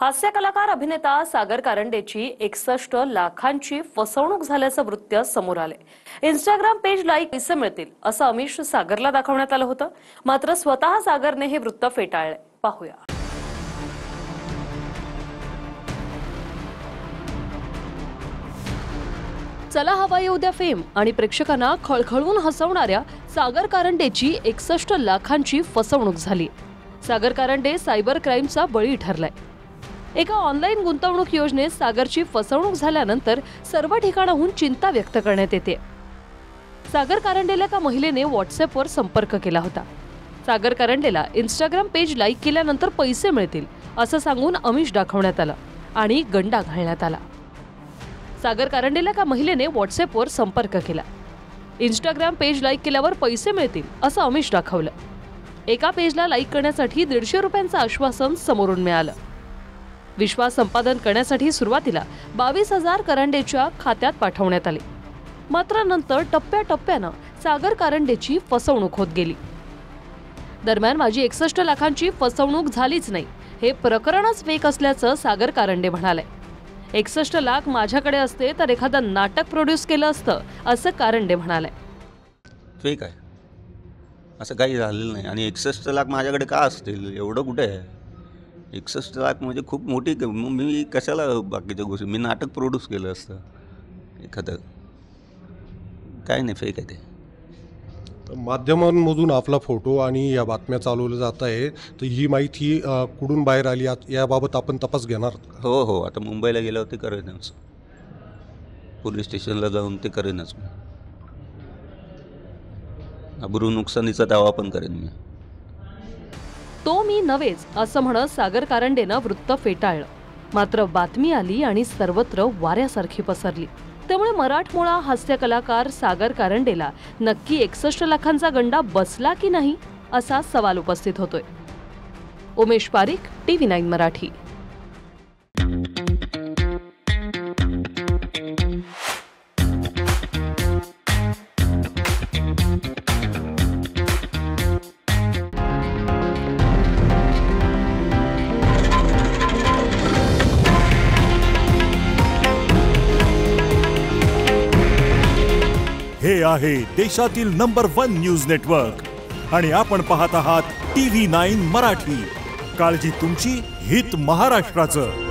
हास्य कलाकार अभिनेता सागर कारंडेची 61 लाखांची फसवणूक झाल्याचं वृत्त समोर आले। इंस्टाग्राम पेज लाईक पैसे मिळतील असं अमिष सागरला दाखवण्यात आलं होतं, मात्र स्वतः सागरने हे वृत्त फेटाळले। पाहूया। चला हवा येऊ द्या फेम आणि प्रेक्षकांना खळखळून हसवणाऱ्या सागर कारंडेची 61 लाखांची फसवणूक झाली। सागर कारंडे सायबर क्राईमचा बळी ठरलाय। एका ऑनलाईन गुंतवणूक योजनेत सागरची फसवणूक झाल्यानंतर सर्व ठिकाणाहून चिंता व्यक्त करण्यात येते। सागर कारंडेला एका महिलेने व्हॉट्सअॅपवर संपर्क केला होता। सागर कारंडेला इंस्टाग्राम पेज लाईक केल्यानंतर पैसे मिळतील असं सांगून अमिष दाखवण्यात आलं आणि गंडा घालण्यात आला। सागर कारंडेला एका महिलेने व्हॉट्सअॅपवर संपर्क केला। इंस्टाग्राम पेज लाईक केल्यावर पैसे मिळतील असं अमिष दाखवलं। एका पेजला लाईक करण्यासाठी 150 रुपयांचं आश्वासन समोरून मिळालं। विश्वास संपादन करण्यासाठी सुरुवातीला 22,000 कारंडेच्या खात्यात पाठवण्यात आले, मात्र नंतर टप्प्याटप्प्यानं सागर कारंडेची फसवणूक होत गेली। दरम्यान माझी 61 लाखांची फसवणूक झालीच नाही, हे प्रकरणच फेक असल्याचं सागर कारंडे म्हणाले। 61 लाख माझ्याकडे असते तर एखादं नाटक प्रोड्यूस केलं असतं असं कारंडे म्हणाले। फेक आहे, असं काही झालेलं नाही। आणि 61 लाख माझ्याकडे का असतील, एवढं कुठे आहे? 61 लाख म्हणजे खूप मोठी, मी कशाला बाकीच्या गोष्टी, मी नाटक प्रोड्यूस केलं असतं एखादं, काय नाही, फेक आहे ते। माध्यमांमधून आपला फोटो आणि या बातम्या चालवल्या जात आहे, तर ही माहिती कुठून बाहेर आली याबाबत आपण तपास घेणार? हो, आता मुंबईला गेल्यावर ते करेनच, पोलीस स्टेशनला जाऊन ते करेनच, अब्रू नुकसानीचा दावा पण करेन मी। तो मी नव्हेच असं म्हणत सागर कारंडेनं वृत्त फेटाळलं, मात्र बातमी आली आणि सर्वत्र वाऱ्यासारखी पसरली। त्यामुळे मराठमोळा हास्य कलाकार सागर कारंडेला नक्की 61 लाखांचा गंडा बसला की नाही असा सवाल उपस्थित होतोय। उमेश पारिक, TV9 मराठी। हे आहे देशातील नंबर 1 न्यूज नेटवर्क आणि आपण पाहत आहात TV9 मराठी। काळजी तुमची, हित महाराष्ट्राचं।